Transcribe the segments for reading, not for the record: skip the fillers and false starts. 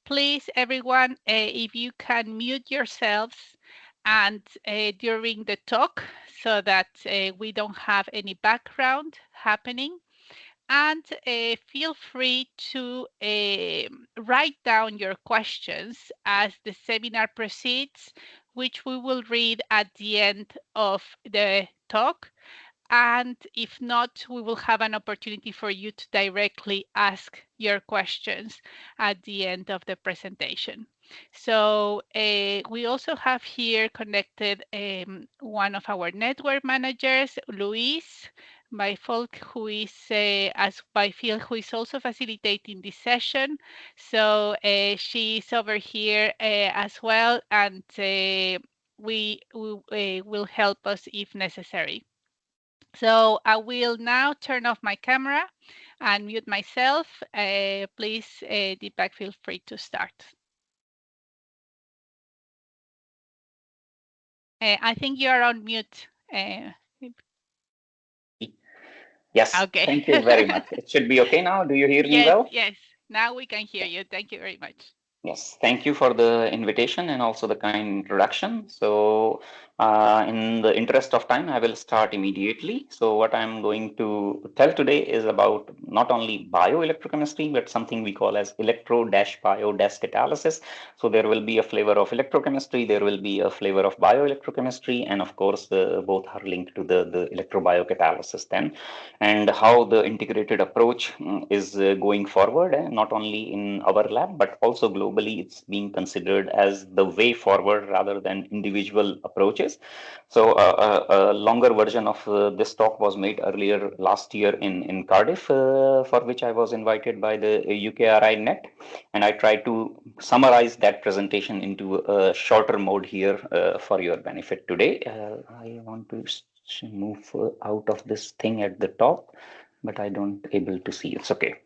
please, everyone, if you can mute yourselves and during the talk so that we don't have any background happening. And feel free to write down your questions as the seminar proceeds, which we will read at the end of the talk. And if not, we will have an opportunity for you to directly ask your questions at the end of the presentation. So we also have here connected one of our network managers, Luis by Folk, who is as by field, who is also facilitating this session. So she's over here as well, and we will help us if necessary. So I will now turn off my camera and mute myself. Please, Deepak, feel free to start. I think you are on mute. Yes, Okay. thank you very much. It should be okay now. Do you hear me Yes, well? yes. Now we can hear you. Thank you very much. Yes, thank you for the invitation and also the kind introduction. So, in the interest of time, I will start immediately. So, what I'm going to tell today is about not only bioelectrochemistry, but something we call as electro-bio-catalysis. So, there will be a flavor of electrochemistry, there will be a flavor of bioelectrochemistry, and of course, both are linked to the electrobiocatalysis then, and how the integrated approach is going forward, not only in our lab, but also globally, it's being considered as the way forward rather than individual approaches. So a longer version of this talk was made earlier last year in Cardiff, for which I was invited by the UKRI Net, and I tried to summarize that presentation into a shorter mode here for your benefit today. I want to move out of this thing at the top, but I don't able to see. It's okay.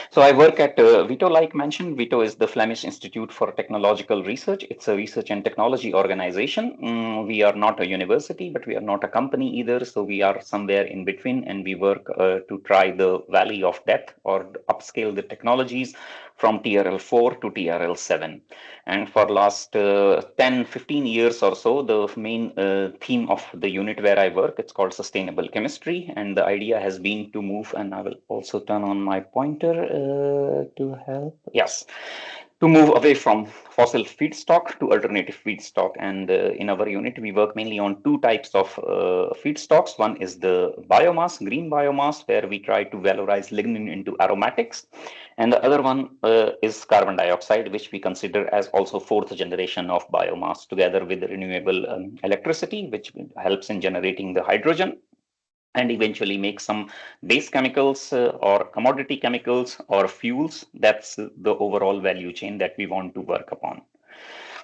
So I work at VITO, like mentioned. VITO is the Flemish Institute for Technological Research. It's a research and technology organization. We are not a university, but we are not a company either. So we are somewhere in between, and we work to try the valley of death or upscale the technologies from TRL4 to TRL7. And for last 10, 15 years or so, the main theme of the unit where I work, it's called sustainable chemistry. And the idea has been to move, and I will also turn on my pointer to help. Yes, to move away from fossil feedstock to alternative feedstock. And in our unit, we work mainly on two types of feedstocks. One is the biomass, green biomass, where we try to valorize lignin into aromatics. And the other one is carbon dioxide, which we consider as also fourth generation of biomass, together with renewable electricity, which helps in generating the hydrogen and eventually make some base chemicals or commodity chemicals or fuels. That's the overall value chain that we want to work upon.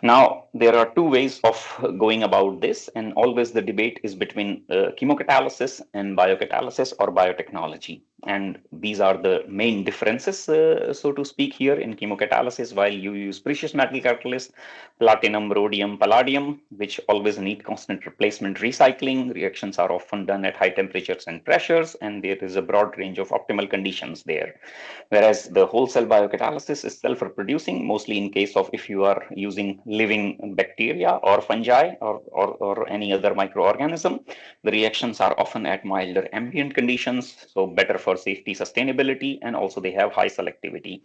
Now, there are two ways of going about this, and always the debate is between chemocatalysis and biocatalysis or biotechnology. And these are the main differences, so to speak, here in chemocatalysis. While you use precious metal catalyst, platinum, rhodium, palladium, which always need constant replacement recycling, reactions are often done at high temperatures and pressures, and there is a broad range of optimal conditions there. Whereas the whole cell biocatalysis is self-reproducing, mostly in case of if you are using living bacteria or fungi or any other microorganism. The reactions are often at milder ambient conditions, so better for safety, sustainability, and also they have high selectivity.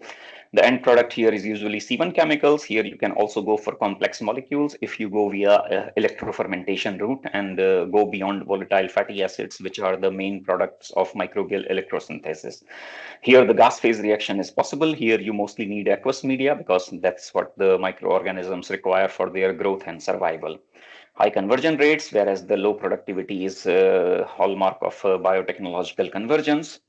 The end product here is usually C1 chemicals. Here you can also go for complex molecules if you go via electrofermentation route and go beyond volatile fatty acids, which are the main products of microbial electrosynthesis. Here the gas phase reaction is possible. Here you mostly need aqueous media because that's what the microorganisms require for their growth and survival. High conversion rates, whereas the low productivity is a hallmark of biotechnological convergence.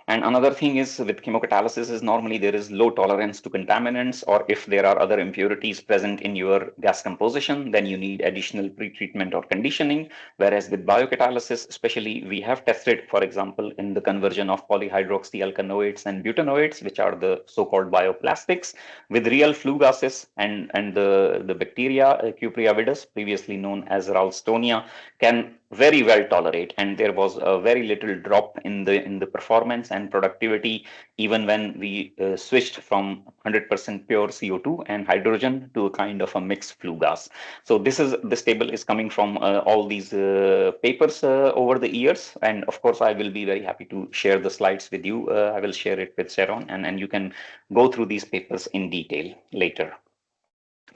And another thing is with chemocatalysis is normally there is low tolerance to contaminants, or if there are other impurities present in your gas composition, then you need additional pretreatment or conditioning. Whereas with biocatalysis, especially, we have tested, for example, in the conversion of polyhydroxyalkanoates and butanoates, which are the so-called bioplastics, with real flue gases, and the bacteria, Cupria avidus, previously known as Ralstonia, can very well tolerate, and there was a very little drop in the performance and productivity even when we switched from 100% pure CO2 and hydrogen to a kind of a mixed flue gas. So this table is coming from all these papers over the years, and of course I will be very happy to share the slides with you. I will share it with Sharon, and you can go through these papers in detail later.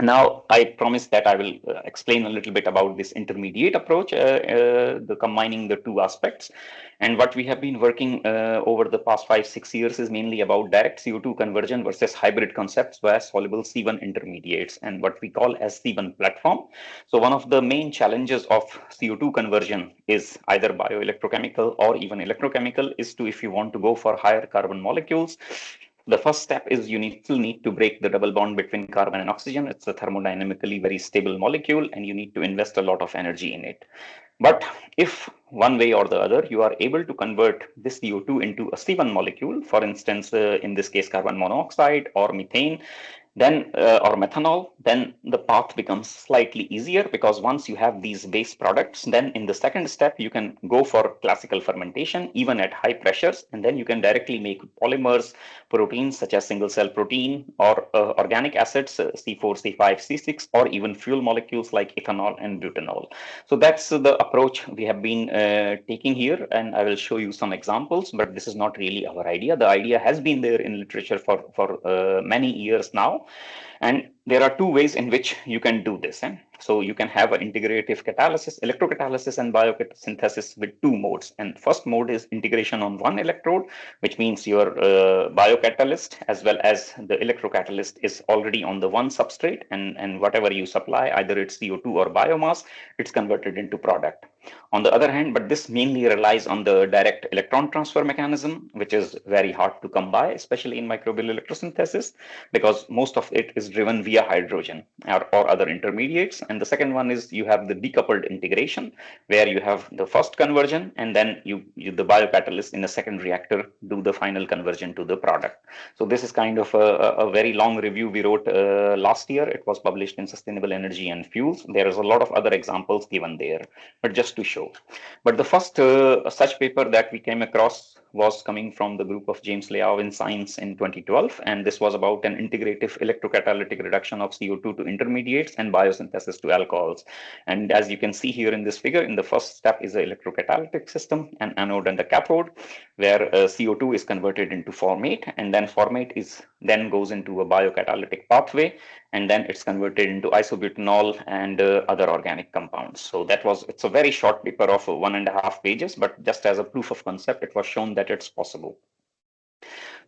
Now, I promise that I will explain a little bit about this intermediate approach, the combining the two aspects. And what we have been working over the past 5-6 years is mainly about direct CO2 conversion versus hybrid concepts via soluble C1 intermediates and what we call as C1 platform. So one of the main challenges of CO2 conversion is either bioelectrochemical or even electrochemical is to, if you want to go for higher carbon molecules, the first step is you still need to break the double bond between carbon and oxygen. It's a thermodynamically very stable molecule, and you need to invest a lot of energy in it. But if one way or the other you are able to convert this CO2 into a C1 molecule, for instance, in this case carbon monoxide or methane, then or methanol, then the path becomes slightly easier, because once you have these base products, then in the second step you can go for classical fermentation even at high pressures, and then you can directly make polymers, proteins such as single cell protein, or organic acids C4, C5, C6, or even fuel molecules like ethanol and butanol. So that's the approach we have been taking here, and I will show you some examples, but this is not really our idea. The idea has been there in literature for many years now. And there are two ways in which you can do this. So you can have an integrative catalysis, electrocatalysis and biosynthesis with two modes. And first mode is integration on one electrode, which means your biocatalyst as well as the electrocatalyst is already on the one substrate, and whatever you supply, either it's CO2 or biomass, it's converted into product. On the other hand, but this mainly relies on the direct electron transfer mechanism, which is very hard to come by, especially in microbial electrosynthesis, because most of it is driven via hydrogen or other intermediates. And the second one is you have the decoupled integration, where you have the first conversion and then you the biocatalyst in a second reactor do the final conversion to the product. So this is kind of a very long review we wrote last year. It was published in Sustainable Energy and Fuels. There is a lot of other examples given there, but just to show. But the first such paper that we came across was coming from the group of James Liao in Science in 2012, and this was about an integrative electrocatalytic reduction of CO2 to intermediates and biosynthesis to alcohols. And as you can see here in this figure, in the first step is the electrocatalytic system, an anode and a cathode, where CO2 is converted into formate, and then formate is then goes into a biocatalytic pathway, and then it's converted into isobutanol and other organic compounds. So it's a very short paper of 1.5 pages, but just as a proof of concept, it was shown that it's possible.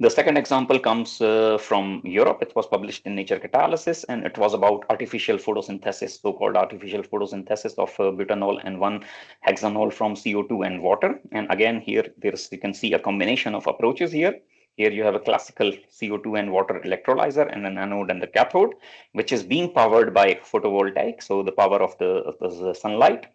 The second example comes from Europe. It was published in Nature Catalysis, and it was about artificial photosynthesis, so-called artificial photosynthesis of butanol and 1-hexanol from CO2 and water. And again, here you can see a combination of approaches here. Here you have a classical CO2 and water electrolyzer and an anode and the cathode, which is being powered by photovoltaic, so the power of the sunlight.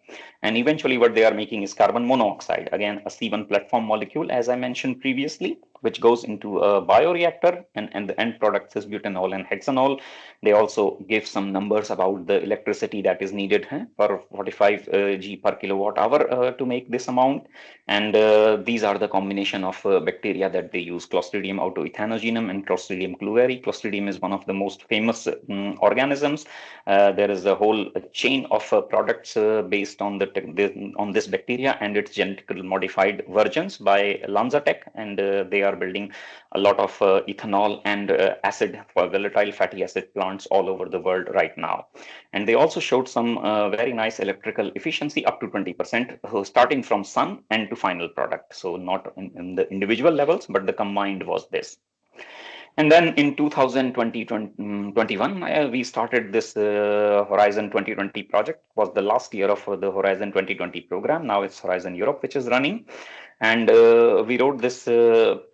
And eventually what they are making is carbon monoxide, again a C1 platform molecule, as I mentioned previously, which goes into a bioreactor, and the end product is butanol and hexanol. They also give some numbers about the electricity that is needed for 45 G per kilowatt hour to make this amount. And these are the combination of bacteria that they use: Clostridium autoethanogenum and Clostridium cluveri. Clostridium is one of the most famous organisms. There is a whole chain of products based on this bacteria and its genetically modified versions by Lanzatech, and they are building a lot of ethanol and acid for volatile fatty acid plants all over the world right now. And they also showed some very nice electrical efficiency up to 20%, starting from sun and to final product. So not in the individual levels, but the combined was this. And then in 2021, we started this Horizon 2020 project. It was the last year of the Horizon 2020 program. Now it's Horizon Europe, which is running. And we wrote this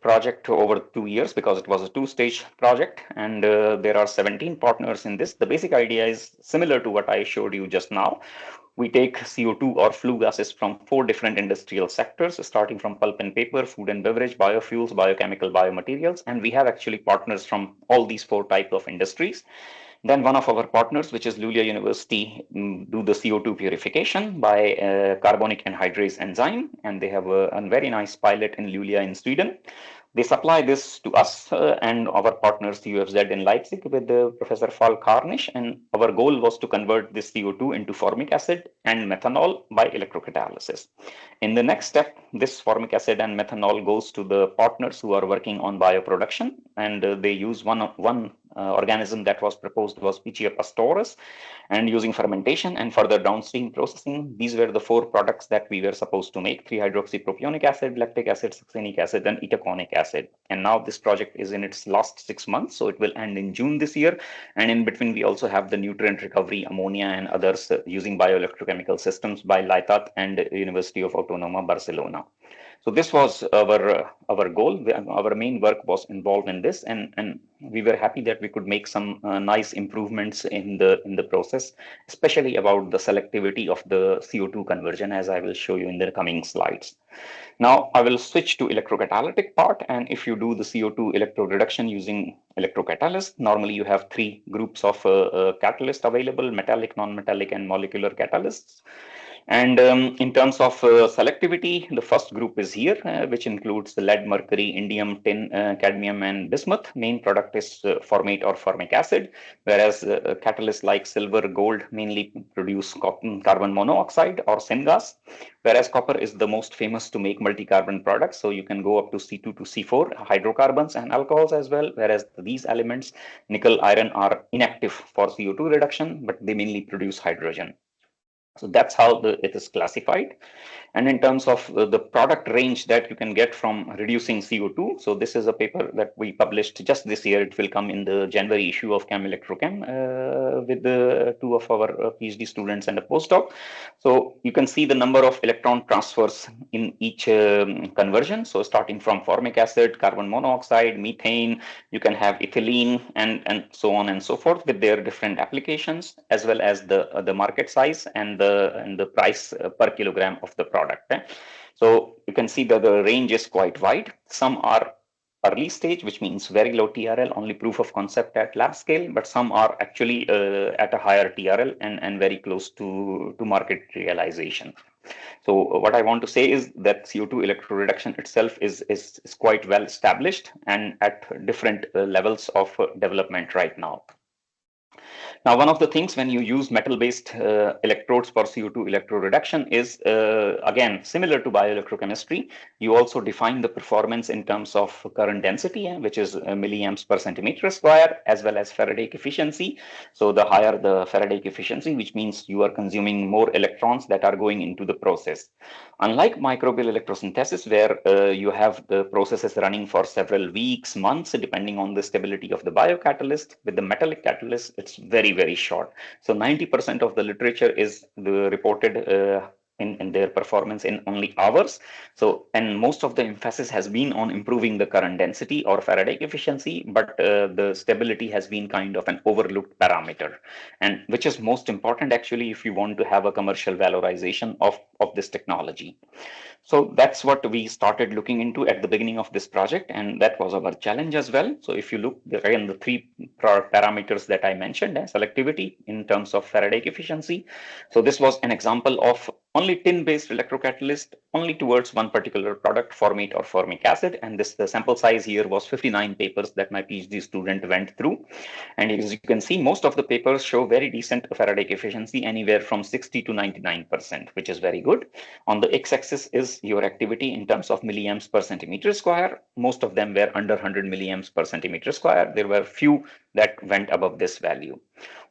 project over 2 years because it was a two-stage project. And there are 17 partners in this. The basic idea is similar to what I showed you just now. we take CO2 or flue gases from 4 different industrial sectors, starting from pulp and paper, food and beverage, biofuels, biochemical, biomaterials, and we have actually partners from all these 4 types of industries. Then one of our partners, which is Luleå University, do the CO2 purification by carbonic anhydrase enzyme, and they have a very nice pilot in Luleå in Sweden. They supply this to us and our partners UFZ in Leipzig with Professor Fall Karnish, and our goal was to convert this CO2 into formic acid and methanol by electrocatalysis. In the next step, this formic acid and methanol goes to the partners who are working on bioproduction, and they use one organism that was proposed was Pichia pastoris, and using fermentation and further downstream processing, these were the 4 products that we were supposed to make: 3-hydroxypropionic acid, lactic acid, succinic acid, and itaconic acid. And now this project is in its last 6 months, so it will end in June this year. And in between, we also have the nutrient recovery, ammonia, and others using bioelectrochemical systems by Laitat and University of Autonoma Barcelona. So this was our goal. Our main work was involved in this, and we were happy that we could make some nice improvements in the process, especially about the selectivity of the CO2 conversion, as I will show you in the coming slides. Now I will switch to electrocatalytic part, and if you do the CO2 electrode reduction using electrocatalyst, normally you have 3 groups of catalyst available: metallic, non-metallic, and molecular catalysts. And in terms of selectivity, the first group is here, which includes the lead, mercury, indium, tin, cadmium, and bismuth. Main product is formate or formic acid, whereas catalysts like silver, gold mainly produce carbon monoxide or syngas, whereas copper is the most famous to make multi-carbon products. So you can go up to C2 to C4 hydrocarbons and alcohols as well, whereas these elements, nickel, iron, are inactive for CO2 reduction, but they mainly produce hydrogen. So that's how it is classified. And in terms of the product range that you can get from reducing CO2, so this is a paper that we published just this year. It will come in the January issue of Chem Electrochem with the 2 of our PhD students and a postdoc. So you can see the number of electron transfers in each conversion. So starting from formic acid, carbon monoxide, methane, you can have ethylene, and so on and so forth with their different applications, as well as the market size and the price per kilogram of the product. So you can see that the range is quite wide. Some are early stage, which means very low TRL, only proof of concept at lab scale, but some are actually at a higher TRL and very close to market realization. So what I want to say is that CO2 electroreduction itself is quite well established and at different levels of development right now. Now, one of the things when you use metal-based electrodes for CO2 electroreduction is, again, similar to bioelectrochemistry. You also define the performance in terms of current density, which is milliamps per centimeter square, as well as Faraday efficiency. So the higher the Faraday efficiency, which means you are consuming more electrons that are going into the process. Unlike microbial electrosynthesis, where you have the processes running for several weeks, months, depending on the stability of the biocatalyst, with the metallic catalyst, it's very short. So 90% of the literature is reported in their performance in only hours. So, and most of the emphasis has been on improving the current density or Faraday efficiency, but the stability has been kind of an overlooked parameter, and which is most important actually if you want to have a commercial valorization of this technology. So that's what we started looking into at the beginning of this project, and that was our challenge as well. So if you look again, the 3 parameters that I mentioned, selectivity in terms of Faraday efficiency. So this was an example of only tin-based electrocatalyst only towards one particular product, formate or formic acid. And the sample size here was 59 papers that my PhD student went through. And as you can see, most of the papers show very decent Faraday efficiency, anywhere from 60 to 99%, which is very good. On the x-axis is your activity in terms of milliamps per centimeter square. Most of them were under 100 milliamps per centimeter square. There were few that went above this value.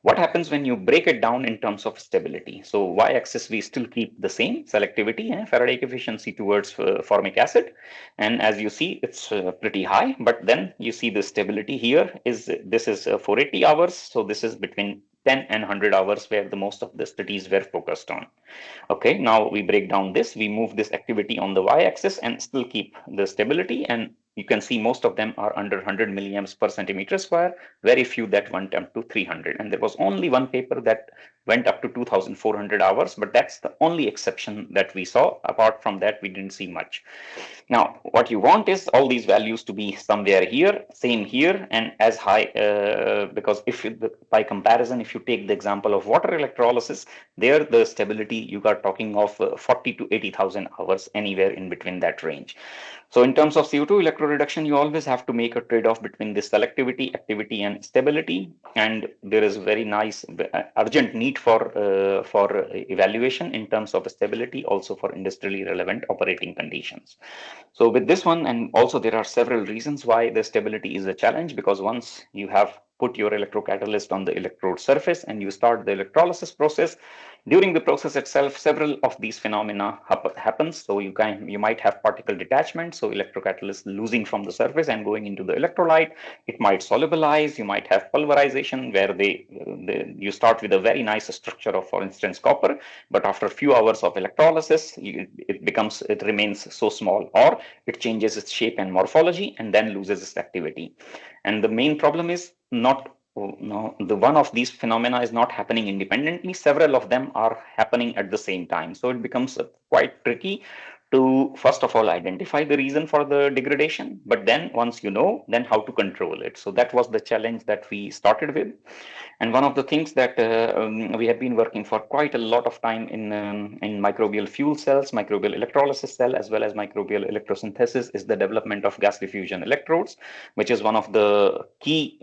What happens when you break it down in terms of stability? So y-axis, we still keep the same selectivity, Faraday efficiency towards formic acid. And as you see, it's pretty high, but then you see the stability here this is 480 hours. So this is between 10 and 100 hours where the most of the studies were focused on. Okay, now we break down this, we move this activity on the y-axis and still keep the stability, and you can see most of them are under 100 milliamps per centimeter square, very few that went up to 300. And there was only one paper that went up to 2400 hours, but that's the only exception that we saw. Apart from that, we didn't see much. Now, what you want is all these values to be somewhere here, same here, and as high, because if you, by comparison, if you take the example of water electrolysis, there the stability you are talking of 40 to 80,000 hours, anywhere in between that range. So in terms of CO2 electroreduction, you always have to make a trade-off between this selectivity, activity, and stability. And there is very nice, urgent need for evaluation in terms of stability, also for industrially relevant operating conditions. So with this one, and also there are several reasons why the stability is a challenge, because once you have put your electrocatalyst on the electrode surface and you start the electrolysis process, during the process itself, several of these phenomena happens. So you might have particle detachment, so electrocatalyst losing from the surface and going into the electrolyte. It might solubilize. You might have pulverization, where you start with a very nice structure of, for instance, copper, but after a few hours of electrolysis, it remains so small, or it changes its shape and morphology and then loses its activity. And the main problem is not no, the one of these phenomena is not happening independently. Several of them are happening at the same time. So it becomes quite tricky to, first of all, identify the reason for the degradation, but then once you know, then how to control it. So that was the challenge that we started with. And one of the things that we have been working for quite a lot of time in microbial fuel cells, microbial electrolysis cell, as well as microbial electrosynthesis, is the development of gas diffusion electrodes, which is one of the key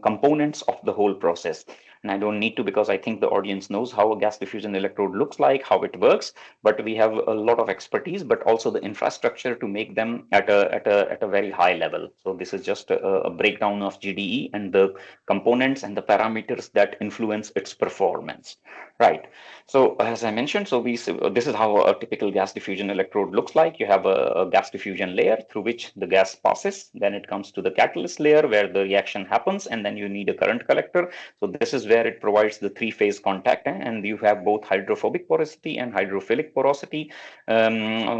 components of the whole process. And I don't need to, because I think the audience knows how a gas diffusion electrode looks like, how it works, but we have a lot of expertise, but also the infrastructure to make them at a very high level. So this is just a breakdown of GDE and the components and the parameters that influence its performance, right? So as I mentioned, so this is how a typical gas diffusion electrode looks like. You have a gas diffusion layer through which the gas passes, then it comes to the catalyst layer where the reaction happens, and then you need a current collector. So this is where it provides the three-phase contact, and you have both hydrophobic porosity and hydrophilic porosity to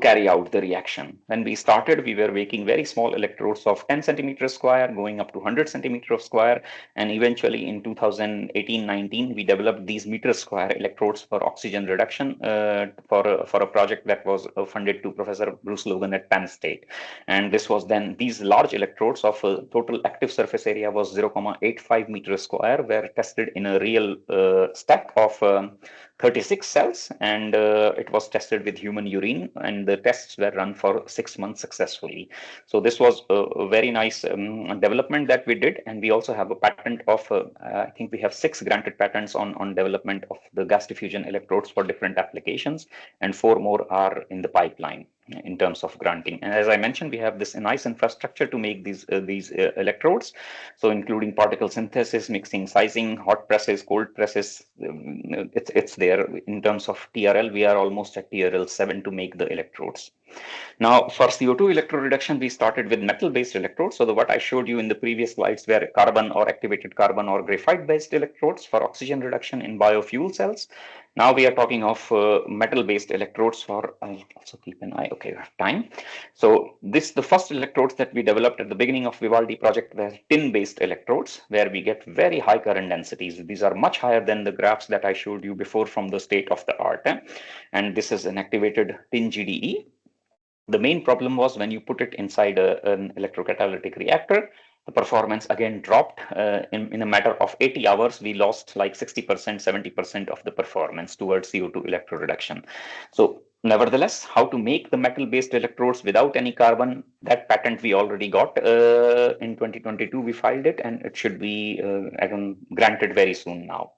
carry out the reaction. When we started, we were making very small electrodes of 10 centimeters square, going up to 100 centimeters square, and eventually in 2018-19, we developed these meter square electrodes for oxygen reduction for a project that was funded to Professor Bruce Logan at Penn State. And this was then, these large electrodes of total active surface area was 0.85 meters square, were tested in a real stack of 36 cells, and it was tested with human urine, and the tests were run for 6 months successfully. So this was a very nice development that we did, and we also have a patent of, I think we have 6 granted patents on development of the gas diffusion electrodes for different applications, and 4 more are in the pipeline in terms of granting. And as I mentioned, we have this nice infrastructure to make these electrodes, so including particle synthesis, mixing, sizing, hot presses, cold presses. It's there. In terms of TRL, we are almost at TRL 7 to make the electrodes. Now, for CO2 electroreduction, we started with metal-based electrodes. So what I showed you in the previous slides were carbon or activated carbon or graphite-based electrodes for oxygen reduction in biofuel cells. Now we are talking of metal-based electrodes for, I'll also keep an eye, okay, we have time. So the first electrodes that we developed at the beginning of Vivaldi project were tin-based electrodes, where we get very high current densities. These are much higher than the graphs that I showed you before from the state of the art. And this is an activated tin GDE. The main problem was when you put it inside an electrocatalytic reactor, the performance again dropped. In a matter of 80 hours, we lost like 60%, 70% of the performance towards CO2 electroreduction. So nevertheless, how to make the metal-based electrodes without any carbon, that patent we already got in 2022. We filed it, and it should be granted very soon now.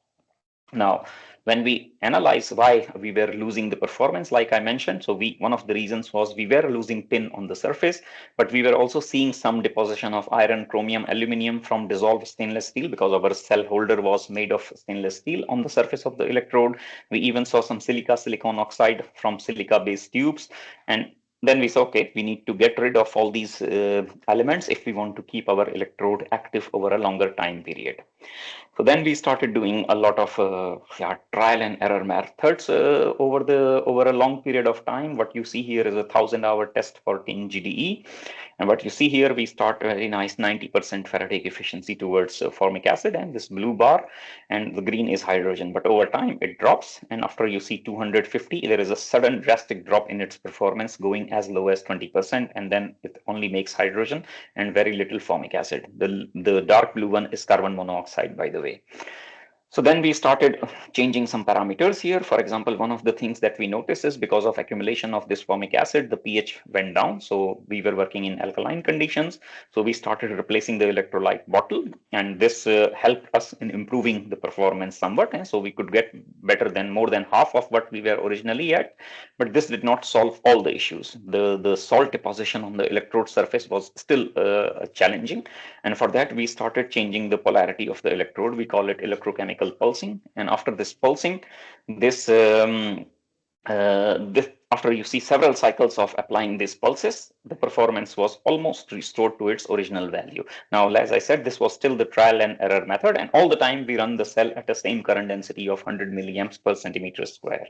Now, when we analyze why we were losing the performance, like I mentioned, so one of the reasons was we were losing tin on the surface, but we were also seeing some deposition of iron, chromium, aluminum from dissolved stainless steel, because our cell holder was made of stainless steel on the surface of the electrode. We even saw some silica, silicon oxide from silica-based tubes, and then we saw, okay, we need to get rid of all these elements if we want to keep our electrode active over a longer time period. So then we started doing a lot of trial and error methods over a long period of time. What you see here is a 1,000-hour test for tin GDE, and what you see here, we start a very nice 90% Faraday efficiency towards formic acid, and this blue bar, and the green is hydrogen. But over time it drops, and after you see 250, there is a sudden drastic drop in its performance, going as low as 20%, and then it only makes hydrogen and very little formic acid. The dark blue one is carbon monoxide, by the way. So then we started changing some parameters here. For example, one of the things that we noticed is because of accumulation of this formic acid, the pH went down. So we were working in alkaline conditions. So we started replacing the electrolyte bottle, and this helped us in improving the performance somewhat. And so we could get better than more than half of what we were originally at. But this did not solve all the issues. The salt deposition on the electrode surface was still challenging. And for that, we started changing the polarity of the electrode. We call it electrochemical pulsing. And after this pulsing, after you see several cycles of applying these pulses, the performance was almost restored to its original value. Now, as I said, this was still the trial and error method, and all the time we run the cell at the same current density of 100 milliamps per centimeter square.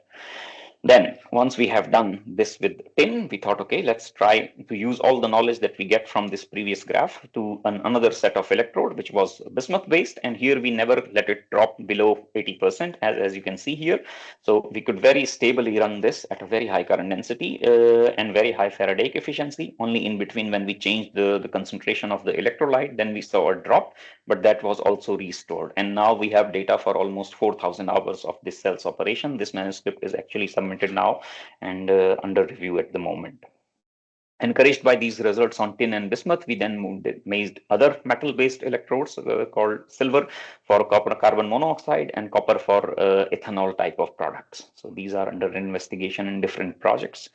Then once we have done this with tin, we thought, okay, let's try to use all the knowledge that we get from this previous graph to another set of electrode, which was bismuth based. And here we never let it drop below 80%, as you can see here. So we could very stably run this at a very high current density and very high Faraday efficiency. Only in between, when we changed the concentration of the electrolyte, then we saw a drop, but that was also restored. And now we have data for almost 4,000 hours of this cell's operation. This manuscript is actually submitted now and under review at the moment. Encouraged by these results on tin and bismuth, we then made other metal-based electrodes called silver for carbon monoxide and copper for ethanol type of products. So these are under investigation in different projects.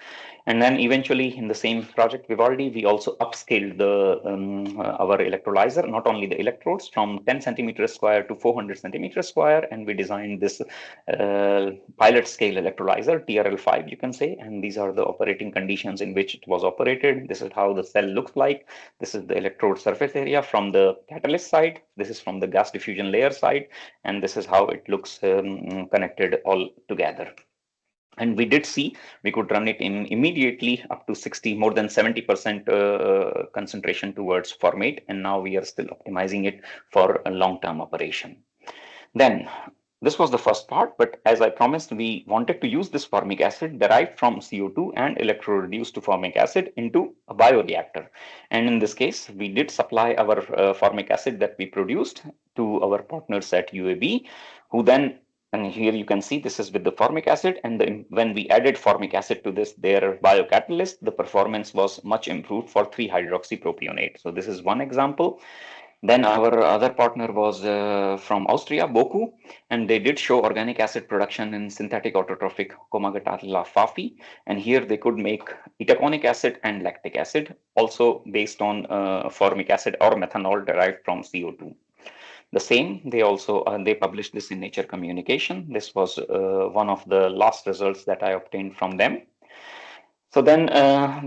And then eventually in the same project Vivaldi, we also upscaled our electrolyzer, not only the electrodes, from 10 centimeters square to 400 centimeters square, and we designed this pilot scale electrolyzer, TRL5 you can say, and these are the operating conditions in which it was operated. This is how the cell looks like. This is the electrode surface area from the catalyst side. This is from the gas diffusion layer side, and this is how it looks connected all together. And we did see we could run it in immediately up to 60, more than 70% concentration towards formate, and now we are still optimizing it for a long-term operation. Then this was the first part, but as I promised, we wanted to use this formic acid derived from CO2 and electro-reduced to formic acid into a bioreactor. And in this case, we did supply our formic acid that we produced to our partners at UAB, who then, and here you can see this is with the formic acid, and then when we added formic acid to their biocatalyst, the performance was much improved for 3-hydroxypropionate. So this is one example. Then our other partner was from Austria, Boku, and they did show organic acid production in synthetic autotrophic Comagatalla fafi. And here they could make itaconic acid and lactic acid, also based on formic acid or methanol derived from CO2. The same, they published this in Nature Communication. This was one of the last results that I obtained from them. So then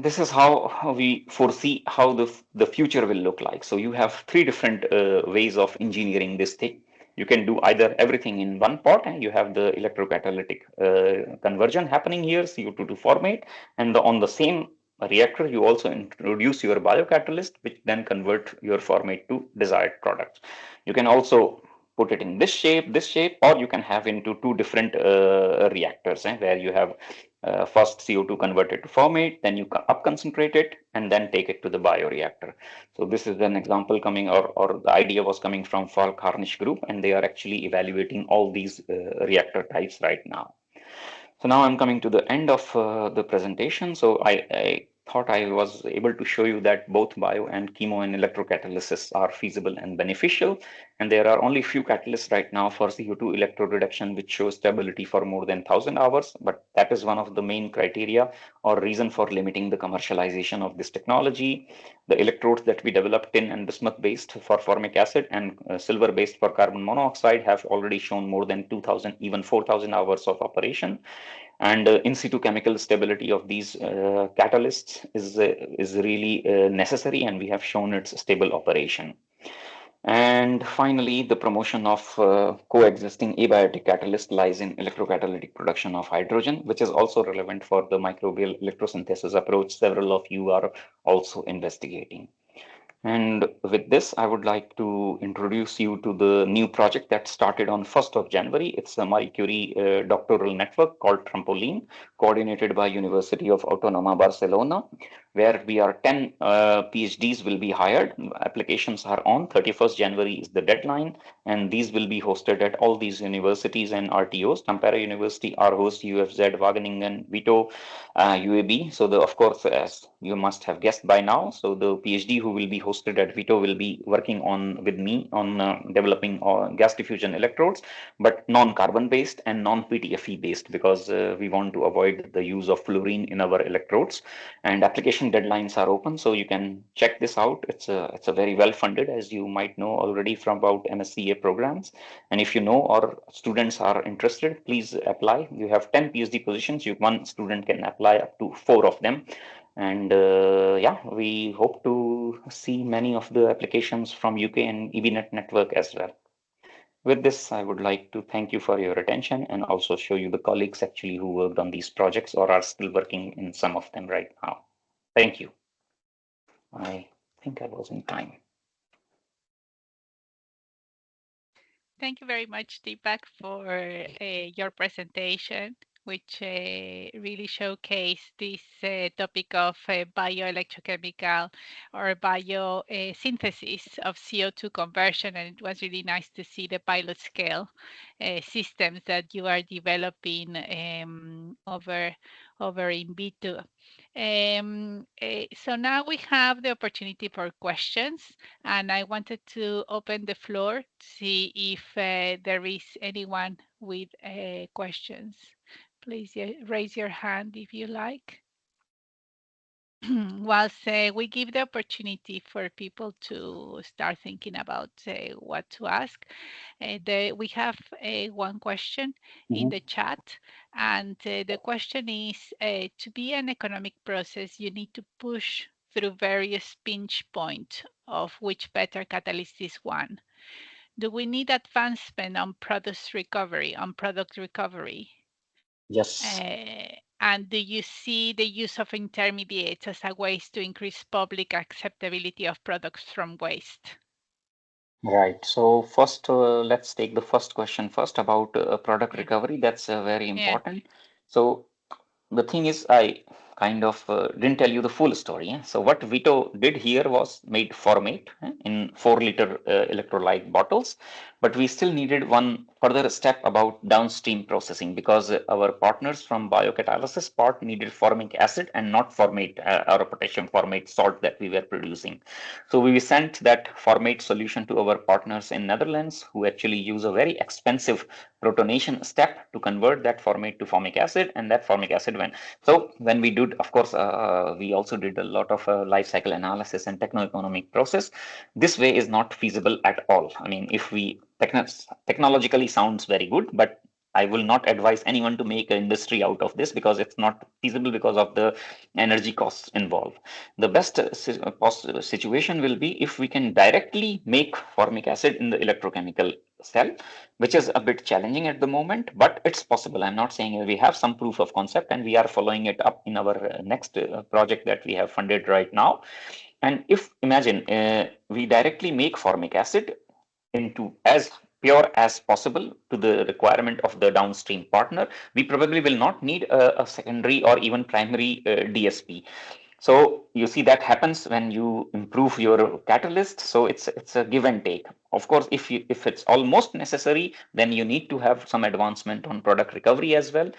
this is how we foresee how the future will look like. So you have three different ways of engineering this thing. You can do either everything in one pot, and you have the electrocatalytic conversion happening here, CO2 to formate, and on the same reactor you also introduce your biocatalyst, which then convert your formate to desired products. You can also put it in this shape, or you can have into two different reactors, where you have first CO2 converted to formate, then you up concentrate it, and then take it to the bioreactor. So this is an example coming, or the idea was coming from Falk Harnisch group, and they are actually evaluating all these reactor types right now. So now I'm coming to the end of the presentation. So I thought I was able to show you that both bio and chemo and electrocatalysis are feasible and beneficial. And there are only few catalysts right now for CO2 electrode reduction which show stability for more than 1,000 hours. But that is one of the main criteria or reason for limiting the commercialization of this technology. The electrodes that we developed, tin and bismuth based for formic acid and silver based for carbon monoxide, have already shown more than 2,000, even 4,000 hours of operation. And in situ chemical stability of these catalysts is really necessary, and we have shown its stable operation. And finally, the promotion of coexisting abiotic catalyst lies in electrocatalytic production of hydrogen, which is also relevant for the microbial electrosynthesis approach several of you are also investigating. And with this, I would like to introduce you to the new project that started on 1st of January. It's a Marie Curie doctoral network called Trampoline, coordinated by University of Autonoma Barcelona, where we are 10 PhDs will be hired. Applications are on. 31st January is the deadline, and these will be hosted at all these universities and RTOs. Tampere University, Aarhus, UFZ, Wageningen, Vito, UAB. So of course, as you must have guessed by now, so the PhD who will be hosted at Vito will be working on with me on developing gas diffusion electrodes, but non-carbon based and non-PTFE based, because we want to avoid the use of fluorine in our electrodes. And application deadlines are open, so you can check this out. It's a very well funded, as you might know already from about MSCA programs. And if you know or students are interested, please apply. You have 10 PhD positions. One student can apply up to 4 of them. And yeah, we hope to see many of the applications from UK and EBNet network as well. With this, I would like to thank you for your attention and also show you the colleagues actually who worked on these projects or are still working in some of them right now. Thank you. I think I was in time. Thank you very much, Deepak, for your presentation, which really showcased this topic of bioelectrochemical or biosynthesis of CO2 conversion. And it was really nice to see the pilot scale systems that you are developing over in B2. So now we have the opportunity for questions, and I wanted to open the floor to see if there is anyone with questions. Please raise your hand if you like. Whilst we give the opportunity for people to start thinking about what to ask, we have one question in the chat, and the question is, to be an economic process, you need to push through various pinch points, of which better catalyst is one. Do we need advancement on product recovery? Yes. And do you see the use of intermediates as a way to increase public acceptability of products from waste? Right. So first, let's take the first question first about product Yeah. recovery. That's very Yeah. important. So the thing is, I kind of didn't tell you the full story. So what Vito did here was made formate in 4-liter electrolyte bottles, but we still needed one further step about downstream processing, because our partners from biocatalysis part needed formic acid and not formate or potassium formate salt that we were producing. So we sent that formate solution to our partners in Netherlands, who actually use a very expensive protonation step to convert that formate to formic acid, and that formic acid went. So when we did, of course, we also did a lot of life cycle analysis and techno-economic process. This way is not feasible at all. I mean, if we technologically sounds very good, but I will not advise anyone to make an industry out of this, because it's not feasible because of the energy costs involved. The best situation will be if we can directly make formic acid in the electrochemical cell, which is a bit challenging at the moment, but it's possible. I'm not saying we have some proof of concept, and we are following it up in our next project that we have funded right now. And if imagine we directly make formic acid into as pure as possible to the requirement of the downstream partner, we probably will not need a secondary or even primary DSP. So you see that happens when you improve your catalyst. So it's a give and take. Of course, if it's almost necessary, then you need to have some advancement on product recovery as well,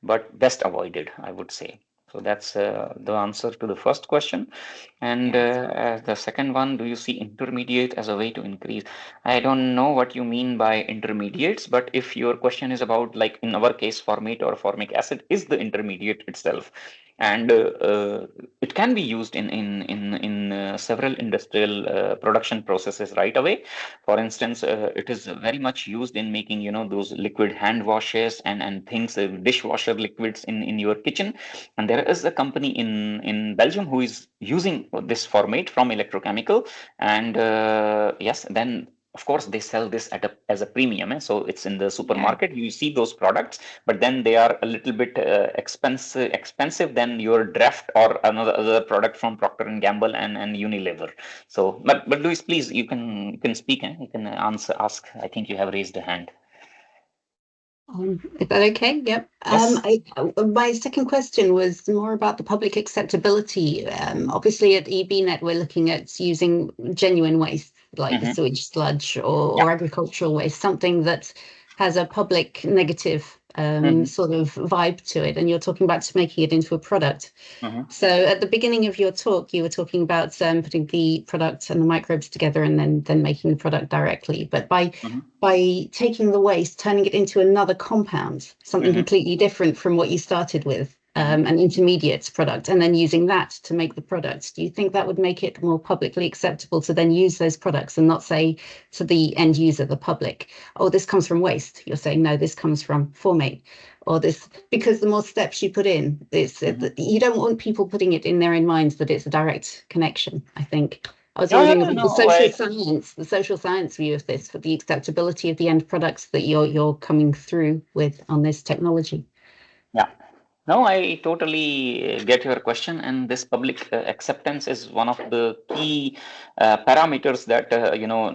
but best avoided, I would say. So that's the answer to the first question. And Yes. the second one, do you see intermediate as a way to increase? I don't know what you mean by intermediates, but if your question is about, like in our case, formate or formic acid is the intermediate itself. and it can be used in several industrial production processes right away. For instance, it is very much used in making, those liquid hand washes and things, dishwasher liquids in your kitchen. And there is a company in Belgium who is using this format from electrochemical, and yes, then of course they sell this as a premium, so it's in the Yeah. supermarket, you see those products, but then they are a little bit expensive than your Draft or another other product from Procter and Gamble and Unilever. So but Luis, please, you can speak, you can ask. I think you have raised a hand. Is that okay? Yep. Yes. My second question was more about the public acceptability. Obviously, at EBNet, we're looking at using genuine waste like the sewage sludge Yeah. or agricultural waste, something that has a public negative sort of vibe to it. And you're talking about making it into a product. So at the beginning of your talk, you were talking about putting the product and the microbes together and then making the product directly. But by taking the waste, turning it into another compound, something completely different from what you started with, an intermediate product, and then using that to make the product, do you think that would make it more publicly acceptable to then use those products and not say to the end user, the public, oh, this comes from waste? You're saying, no, this comes from formate. Or this, because the more steps you put in, you don't want people putting it in their own minds that it's a direct connection, I think. I was Yeah, wondering yeah, about no, the social science view of this, for the acceptability of the end products that you're coming through with on this technology. yeah. No, I totally get your question, and this public acceptance is one of the key parameters that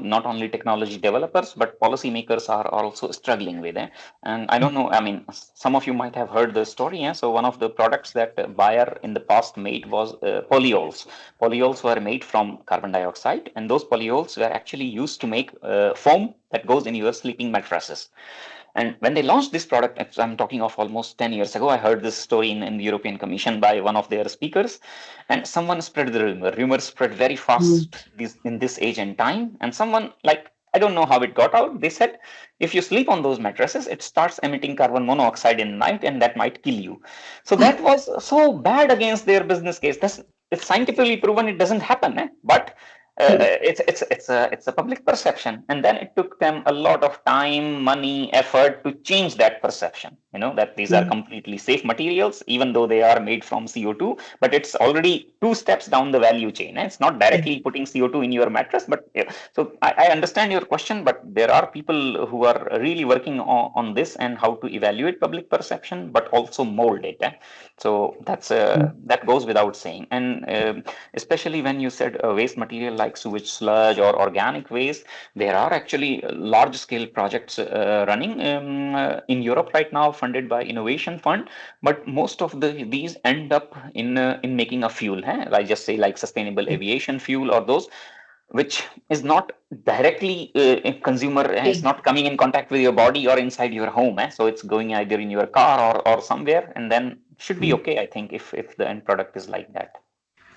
not only technology developers but policymakers are also struggling with. And I don't know. I mean, some of you might have heard the story. So one of the products that Bayer in the past made was polyols. Polyols were made from carbon dioxide, and those polyols were actually used to make foam that goes in your sleeping mattresses. And when they launched this product, I'm talking of almost 10 years ago, I heard this story in the European Commission by one of their speakers, and someone spread the rumor. Rumors spread very fast in this age and time, and someone, like, I don't know how it got out. They said, if you sleep on those mattresses, it starts emitting carbon monoxide in the night, and that might kill you. So that was so bad against their business case. It's scientifically proven it doesn't happen, but it's a public perception, and then it took them a lot of time, money, effort to change that perception. That these are completely safe materials, even though they are made from CO2. But it's already two steps down the value chain. It's not directly putting CO2 in your mattress, but so I understand your question. But there are people who are really working on this and how to evaluate public perception, but also mold it. So that goes without saying. And especially when you said waste material like sewage sludge or organic waste, there are actually large scale projects running in Europe right now, funded by Innovation Fund. But most of these end up in making a fuel. I just say like sustainable aviation fuel or those, which is not directly consumer, it's not coming in contact with your body or inside your home. So it's going either in your car or somewhere, and then should be okay, I think, if the end product is like that.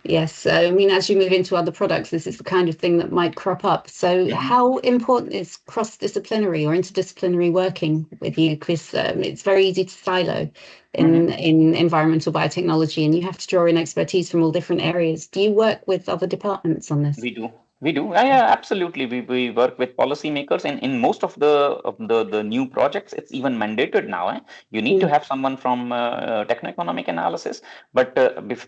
Yes, so I mean, as you move into other products, this is the kind of thing that might crop up. So how important is cross-disciplinary or interdisciplinary working with you? Because it's very easy to silo in environmental biotechnology, and you have to draw in expertise from all different areas. Do you work with other departments on this? We do. Yeah, absolutely. We work with policymakers, and in most of the new projects, it's even mandated now. You need to have someone from techno-economic analysis, but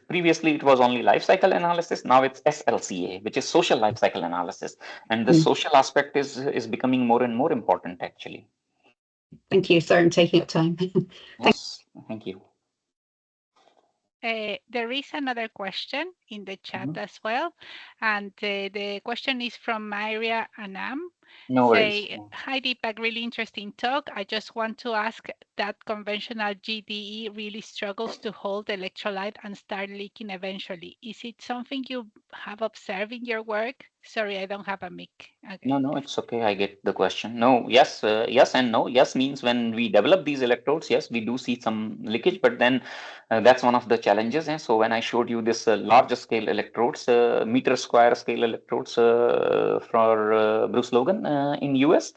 previously it was only life cycle analysis. Now it's SLCA, which is social life cycle analysis, and the social aspect is becoming more and more important, actually. Thank you. Sorry, I'm taking up time. Yes, thank you. There is another question in the chat as well, and the question is from Maria Anam. No worries. Hi Deepak, really interesting talk. I just want to ask that conventional GDE really struggles to hold electrolyte and start leaking eventually. Is it something you have observed in your work? Sorry, I don't have a mic. Okay. No, it's okay. I get the question. No, yes, yes and no. Yes means when we develop these electrodes, yes, we do see some leakage, but then that's one of the challenges. So when I showed you this larger scale electrodes, meter square scale electrodes for Bruce Logan in US,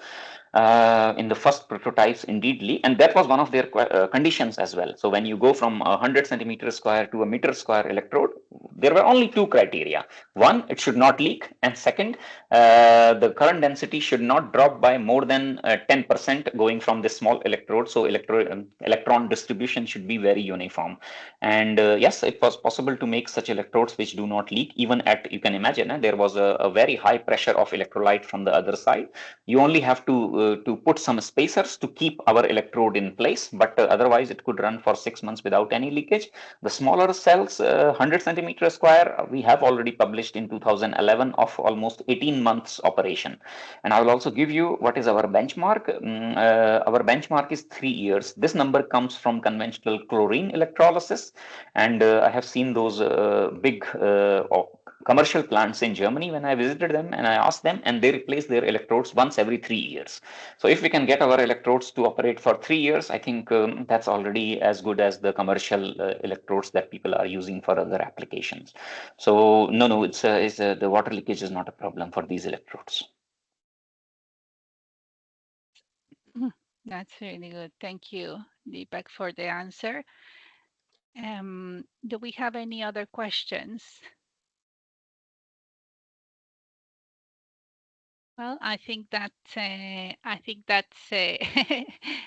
in the first prototypes indeedly, and that was one of their conditions as well. So when you go from 100 centimeter square to a meter square electrode, there were only two criteria. One, it should not leak, and second, the current density should not drop by more than 10% going from this small electrode. So electron distribution should be very uniform. And yes, it was possible to make such electrodes which do not leak, even at, you can imagine, there was a very high pressure of electrolyte from the other side. You only have to put some spacers to keep our electrode in place, but otherwise it could run for 6 months without any leakage. The smaller cells, 100 centimeter square, we have already published in 2011 of almost 18 months operation. And I will also give you what is our benchmark. Our benchmark is 3 years. This number comes from conventional chlorine electrolysis, and I have seen those big commercial plants in Germany when I visited them, and I asked them, and they replace their electrodes once every 3 years. So if we can get our electrodes to operate for 3 years, I think that's already as good as the commercial electrodes that people are using for other applications. So no, it's the water leakage is not a problem for these electrodes. That's really good. Thank you, Deepak, for the answer. Do we have any other questions? Well, I think that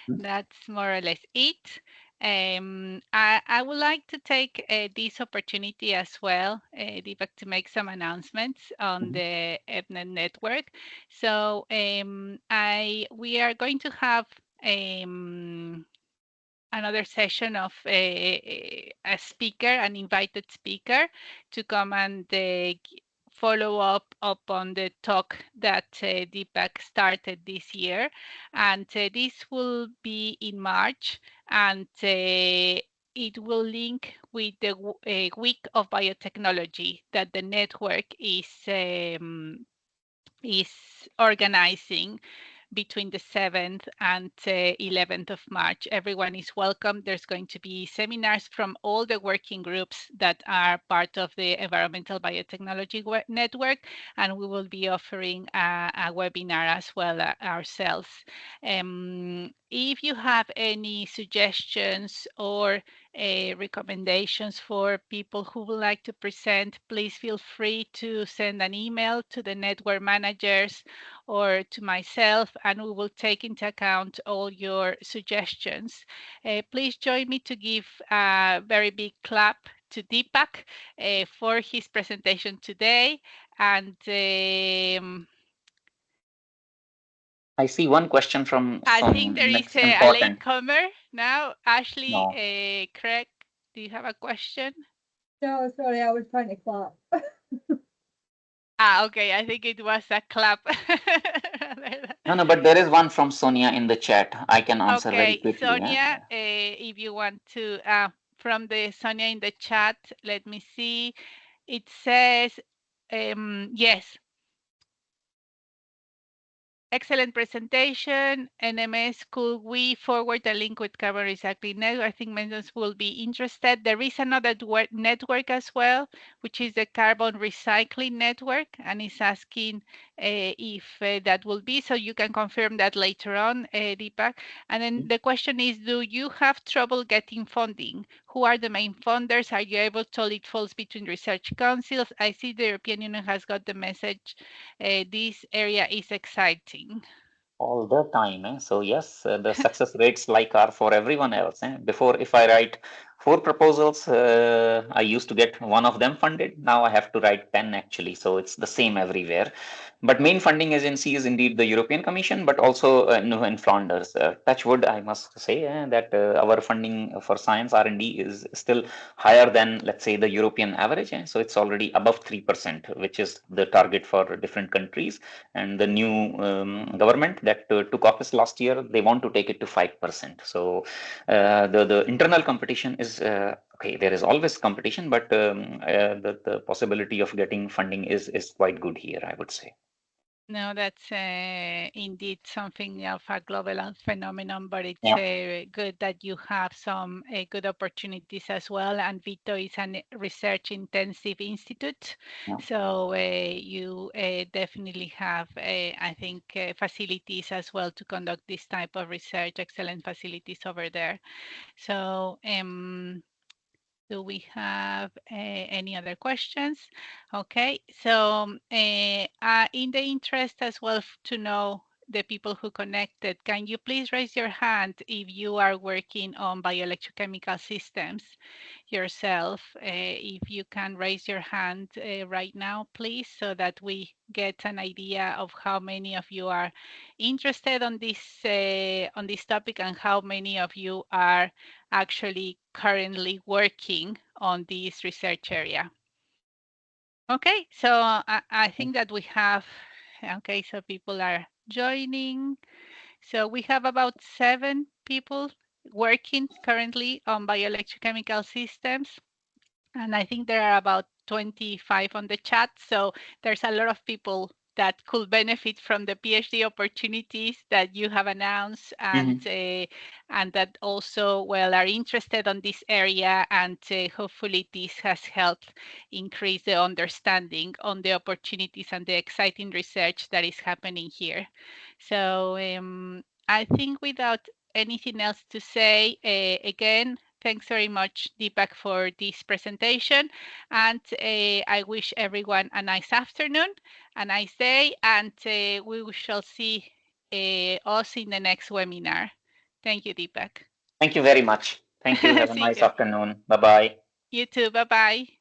that's more or less it. I would like to take this opportunity as well, Deepak, to make some announcements on the EBNet network. So we are going to have another session of a speaker, an invited speaker, to come and follow up on the talk that Deepak started this year. And this will be in March, and it will link with the week of biotechnology that the network is organizing between the 7th and 11th of March. Everyone is welcome. There's going to be seminars from all the working groups that are part of the Environmental Biotechnology Network, and we will be offering a webinar as well ourselves. If you have any suggestions or recommendations for people who would like to present, please feel free to send an email to the network managers or to myself, and we will take into account all your suggestions. Please join me to give a very big clap to Deepak for his presentation today. And I see one question from I Sonia, think there and is it's a important. latecomer now. Ashley, No. Craig, do you have a question? No, sorry, I was trying to clap. Okay, I think it was a clap. No, but there is one from Sonia in the chat. I can answer very Okay, quickly. Sonia, if you want to, from the Sonia in the chat, let me see. It says, yes. Excellent presentation. NMS, could we forward a link with carbon recycling network? I think members will be interested. There is another network as well, which is the carbon recycling network, and it's asking if that will be, so you can confirm that later on, Deepak. And then the question is, do you have trouble getting funding? Who are the main funders? Are you able to tell it falls between research councils? I see the European Union has got the message. This area is exciting. All the time. So yes, the success rates like are for everyone else. Before, if I write 4 proposals, I used to get one of them funded. Now I have to write 10 actually. So it's the same everywhere. But main funding agency is indeed the European Commission, but also in Flanders. Touch wood, I must say that our funding for science R&D is still higher than, let's say, the European average. So it's already above 3%, which is the target for different countries. And the new government that took office last year, they want to take it to 5%. So the internal competition is okay. There is always competition, but the possibility of getting funding is quite good here, I would say. No, that's indeed something of a global phenomenon, but it's good that you have some good opportunities as well. And Vito is a research-intensive institute, so you definitely have, I think, facilities as well to conduct this type of research, excellent facilities over there. So do we have any other questions? Okay, so in the interest as well to know the people who connected, can you please raise your hand if you are working on bioelectrochemical systems yourself? If you can raise your hand right now, please, so that we get an idea of how many of you are interested on this topic and how many of you are actually currently working on this research area. Okay, so I think that we have, okay, so people are joining. So we have about 7 people working currently on bioelectrochemical systems. And I think there are about 25 on the chat. So there's a lot of people that could benefit from the PhD opportunities that you have announced, and that also, well, are interested on this area, and hopefully this has helped increase the understanding on the opportunities and the exciting research that is happening here. So I think without anything else to say, again, thanks very much, Deepak, for this presentation. And I wish everyone a nice afternoon, a nice day, and we shall see us in the next webinar. Thank you, Deepak. Thank you very much. Thank you. Have a nice afternoon. Bye-bye. You too. Bye-bye.